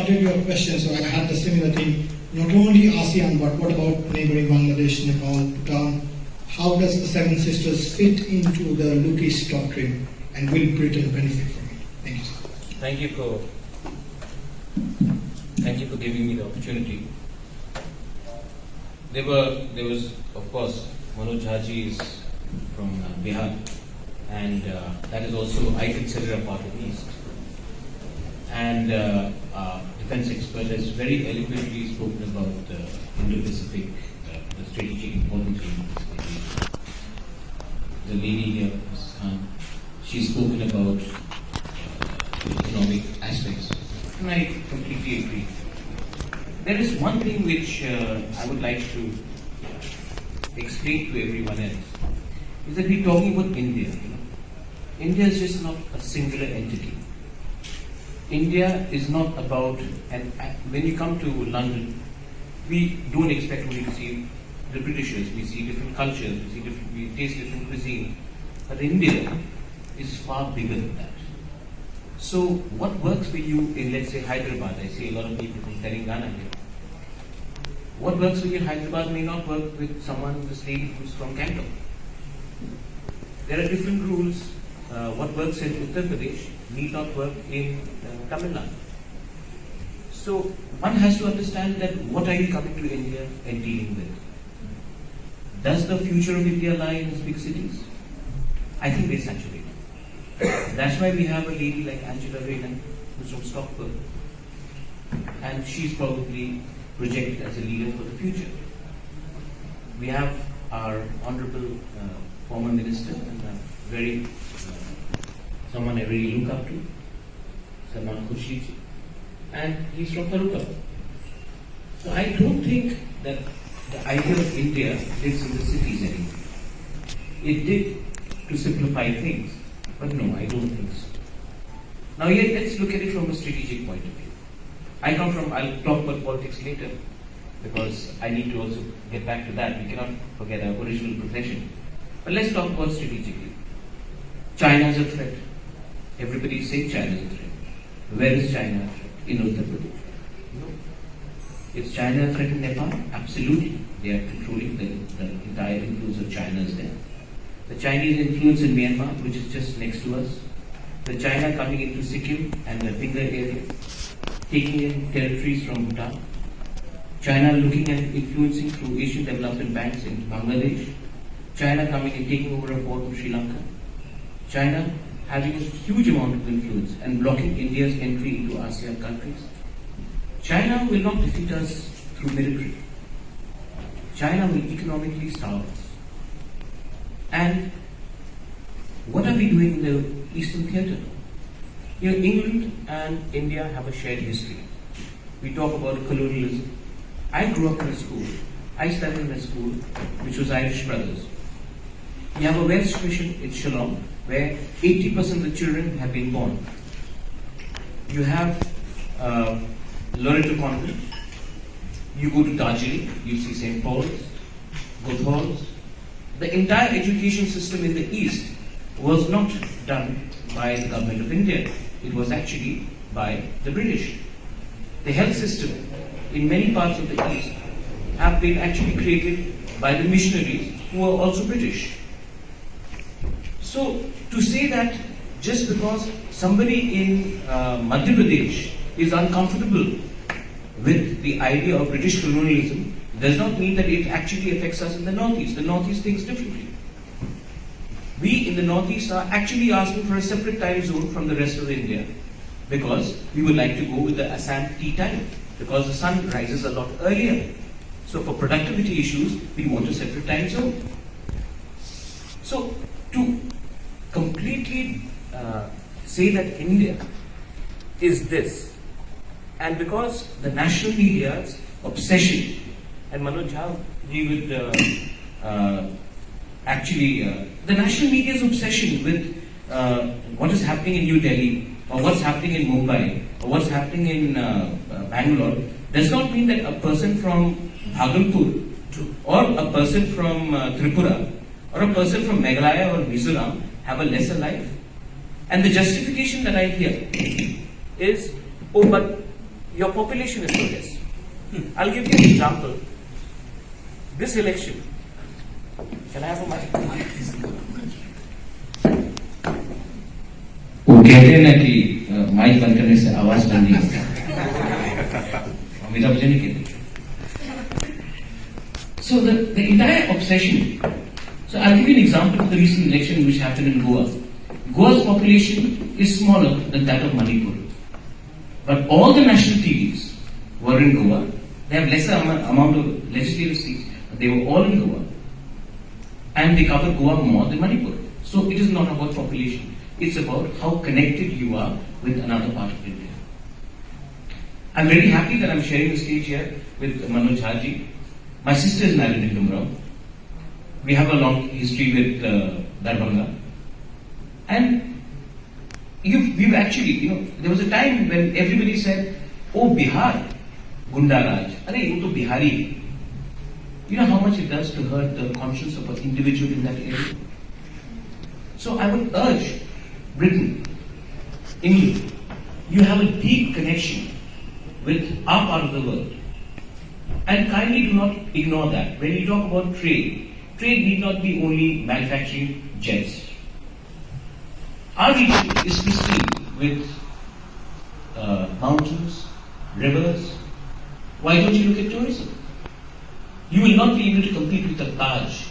started your question, so I had the similar thing. Not only ASEAN, but what about neighboring Bangladesh, Nepal, Bhutan? How does the Seven Sisters fit into the Look East doctrine, and will Britain benefit from it? Thank you, sir. Thank you for giving me the opportunity. There was, of course, Manoj Haji is from Bihar, and that is also, I consider, a part of the East. And our defense expert has very eloquently spoken about the Indo-Pacific, the strategic importance of Indo-Pacific. The lady here, Ms. Khan, she's spoken about economic aspects, and I completely agree. There is one thing which I would like to explain to everyone else, is that we're talking about India. India is just not a singular entity. India is not about, and when you come to London, we don't expect only to see the Britishers. We see different cultures, we taste different cuisine. But India is far bigger than that. So what works for you in, let's say, Hyderabad? I see a lot of people from Telangana here. What works for you in Hyderabad may not work with someone, this lady who's from Canton. There are different rules. What works in Uttar Pradesh need not work in Tamil Nadu. So one has to understand that what are you coming to India and dealing with? Does the future of India lie in its big cities? I think they're saturated. That's why we have a lady like Angela Rayner, who's from Stockholm, and she's probably projected as a leader for the future. We have our honorable former minister and someone I really look up to, Salman Khurshid, and he's from Farooqa. So I don't think that the idea of India lives in the cities anymore. It did to simplify things, but no, I don't think so. Now yet, let's look at it from a strategic point of view. I'll talk about politics later, because I need to also get back to that. We cannot forget our original profession. But let's talk about strategically. China is a threat. Everybody is saying China is a threat. Where is China a threat? In Uttar Pradesh. No. Is China a threat in Nepal? Absolutely. They are controlling the entire influence of China is there. The Chinese influence in Myanmar, which is just next to us. The China coming into Sikkim and the Finger area, taking in territories from Bhutan. China looking and influencing through Asian Development Banks in Bangladesh. China coming and taking over a port of Sri Lanka. China having a huge amount of influence and blocking India's entry into ASEAN countries. China will not defeat us through military. China will economically starve us. And what are we doing in the Eastern Theatre? England and India have a shared history. We talk about colonialism. I grew up in a school. I studied in a school which was Irish Brothers. We have a Welsh mission in Shillong where 80% of the children have been born. You have Loreto Convent. You go to Darjeeling, you see St. Paul's, Gothals. The entire education system in the East was not done by the government of India. It was actually by the British. The health system in many parts of the East have been actually created by the missionaries who are also British. So to say that just because somebody in Madhya Pradesh is uncomfortable with the idea of British colonialism does not mean that it actually affects us in the Northeast. The Northeast thinks differently. We in the Northeast are actually asking for a separate time zone from the rest of India because we would like to go with the Assam tea time because the sun rises a lot earlier. So for productivity issues, we want a separate time zone. So to completely say that India is this, and because the national media's obsession, and Manoj, how we would the national media's obsession with what is happening in New Delhi, or what's happening in Mumbai, or what's happening in Bangalore, does not mean that a person from Bhagalpur, or a person from Tripura, or a person from Meghalaya or Mizoram have a lesser life. And the justification that I hear is, oh, but your population is so less. I'll give you an example. This election, can I have a mic? वो कहते हैं ना कि mic बंद करने से आवाज बंद नहीं होती, अमिताभ बच्चन ने कहते. So the entire obsession. So I'll give you an example of the recent election which happened in Goa. Goa's population is smaller than that of Manipur, but all the national TVs were in Goa. They have lesser amount of legislative seats, but they were all in Goa, and they cover Goa more than Manipur. So it is not about population. It's about how connected you are with another part of India. I'm very happy that I'm sharing the stage here with Manoj Haji. My sister is married in Dumrao. We have a long history with Darbhanga. And we've actually, there was a time when everybody said, oh, Bihar, Gunda Raj. Are you to Bihari? You know how much it does to hurt the conscience of an individual in that area? So I would urge Britain, England, you have a deep connection with our part of the world. And kindly do not ignore that. When you talk about trade need not be only manufacturing jets. Our region is pristine with mountains, rivers. Why don't you look at tourism? You will not be able to compete with a Taj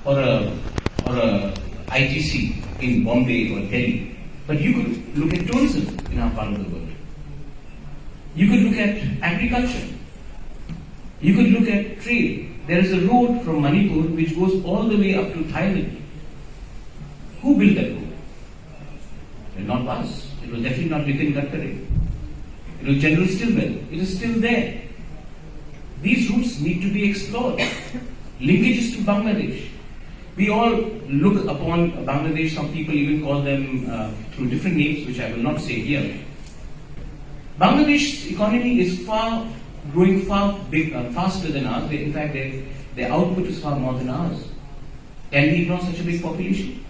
or a ITC in Bombay or Delhi. But you could look at tourism in our part of the world. You could look at agriculture. You could look at trade. There is a road from Manipur which goes all the way up to Thailand. Who built that road? It was not us. It was definitely not Nitin Gadkari. It was General Stilwell. It is still there. These routes need to be explored. Linkages to Bangladesh. We all look upon Bangladesh, some people even call them through different names, which I will not say here. Bangladesh's economy is growing far faster than ours. In fact, their output is far more than ours. Can we ignore such a big population?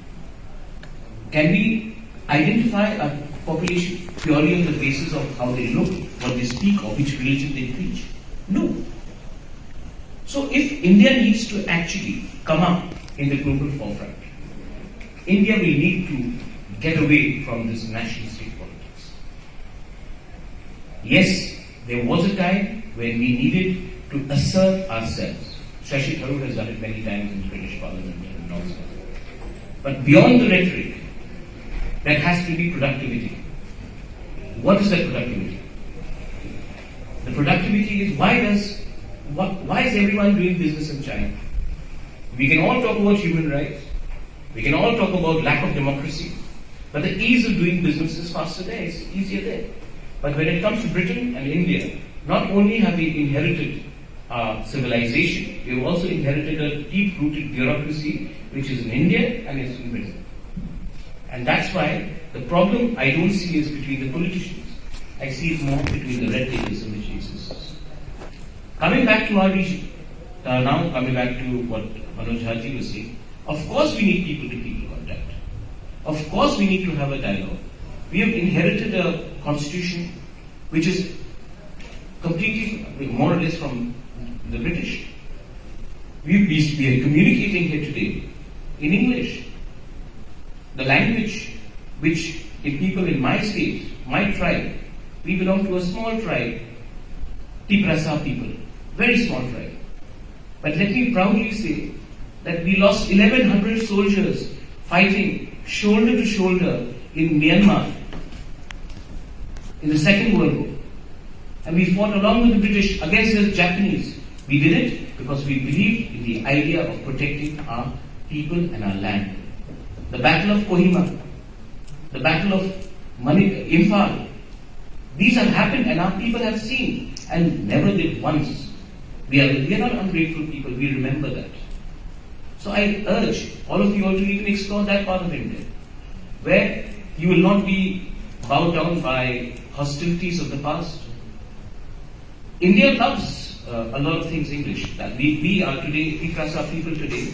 Can we identify a population purely on the basis of how they look, what they speak, or which religion they preach? No. So if India needs to actually come up in the global forefront, India will need to get away from this national state politics. Yes, there was a time when we needed to assert ourselves. Shashi Tharoor has done it many times in the British Parliament and all that. But beyond the rhetoric, there has to be productivity. What is that productivity? The productivity is why is everyone doing business in China? We can all talk about human rights. We can all talk about lack of democracy. But the ease of doing business is faster there, it's easier there. But when it comes to Britain and India, not only have we inherited our civilization, we have also inherited a deep-rooted bureaucracy which is in India and is in Britain. And that's why the problem I don't see is between the politicians. I see it more between the red tapeism which exists. Coming back to our region, now coming back to what Manoj Haji was saying, of course we need people-to-people contact. Of course we need to have a dialogue. We have inherited a constitution which is completely, more or less from the British. We are communicating here today in English. The language which in people in my state, my tribe, we belong to a small tribe, Tiprasa people, very small tribe. But let me proudly say that we lost 1,100 soldiers fighting shoulder to shoulder in Myanmar in the Second World War. And we fought along with the British against the Japanese. We did it because we believed in the idea of protecting our people and our land. The Battle of Kohima, the Battle of Imphal, these have happened and our people have seen and never did once. We are not ungrateful people, we remember that. So I urge all of you all to even explore that part of India, where you will not be bowed down by hostilities of the past. India loves a lot of things English. That we are today, Pikrasa people today,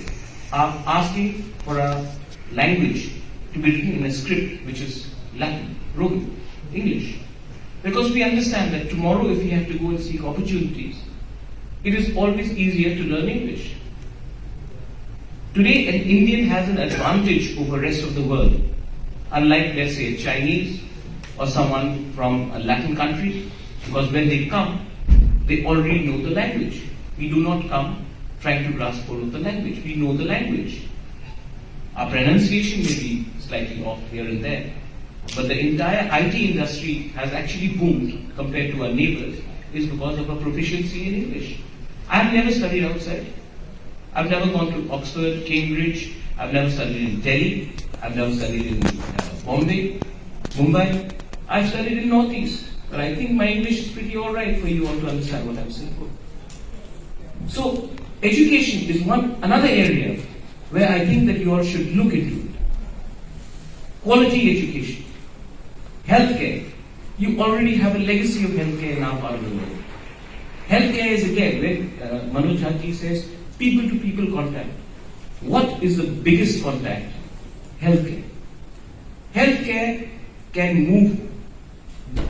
are asking for a language to be written in a script which is Latin, Roman, English. Because we understand that tomorrow if we have to go and seek opportunities, it is always easier to learn English. Today, an Indian has an advantage over the rest of the world, unlike, let's say, a Chinese or someone from a Latin country, because when they come, they already know the language. We do not come trying to grasp hold of the language. We know the language. Our pronunciation may be slightly off here and there, but the entire IT industry has actually boomed compared to our neighbors is because of our proficiency in English. I have never studied outside. I've never gone to Oxford, Cambridge. I've never studied in Delhi. I've never studied in Bombay, Mumbai. I've studied in Northeast. But I think my English is pretty alright for you all to understand what I'm saying. So, education is another area where I think that you all should look into it. Quality education. Healthcare. You already have a legacy of healthcare in our part of the world. Healthcare is again, when Manoj Jhanti says, people-to-people contact. What is the biggest contact? Healthcare. Healthcare can move,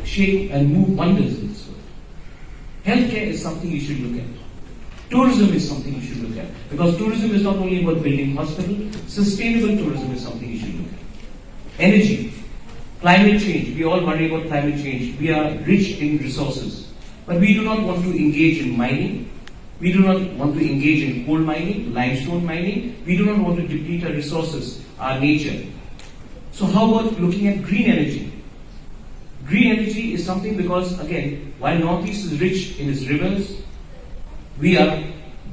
shape and move wonders in this world. Healthcare is something you should look at. Tourism is something you should look at. Because tourism is not only about building hospitals, sustainable tourism is something you should look at. Energy. Climate change. We all worry about climate change. We are rich in resources. But we do not want to engage in mining. We do not want to engage in coal mining, limestone mining. We do not want to deplete our resources, our nature. So how about looking at green energy? Green energy is something because, again, while Northeast is rich in its rivers, we are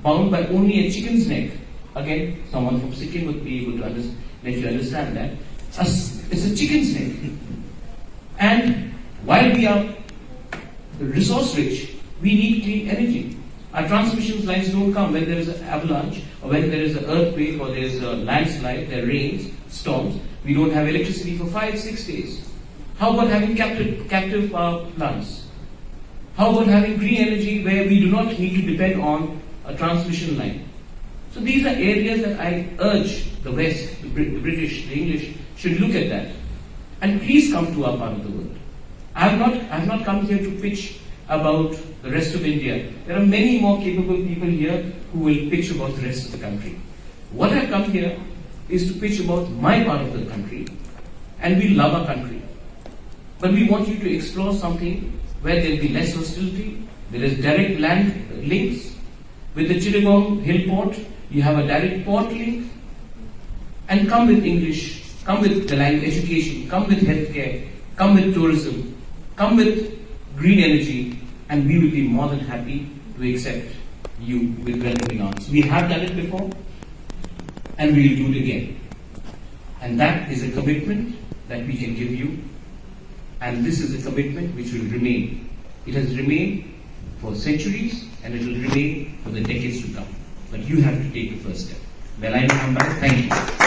bound by only a chicken's neck. Again, someone from Sikkim would be able to let you understand that. It's a chicken's neck. And while we are resource rich, we need clean energy. Our transmission lines don't come when there is an avalanche, or when there is an earthquake, or there is a landslide, there rains, storms. We don't have electricity for 5-6 days. How about having captive power plants? How about having green energy where we do not need to depend on a transmission line? So these are areas that I urge the West, the British, the English, should look at that. And please come to our part of the world. I have not come here to pitch about the rest of India. There are many more capable people here who will pitch about the rest of the country. What I've come here is to pitch about my part of the country, and we love our country. But we want you to explore something where there will be less hostility, there is direct land links. With the Chittagong Hill Port, you have a direct port link, and come with English, come with the language education, come with healthcare, come with tourism, come with green energy, and we will be more than happy to accept you with welcoming arms. We have done it before, and we will do it again. And that is a commitment that we can give you, and this is a commitment which will remain. It has remained for centuries, and it will remain for the decades to come. But you have to take the first step. Well, I come back. Thank you.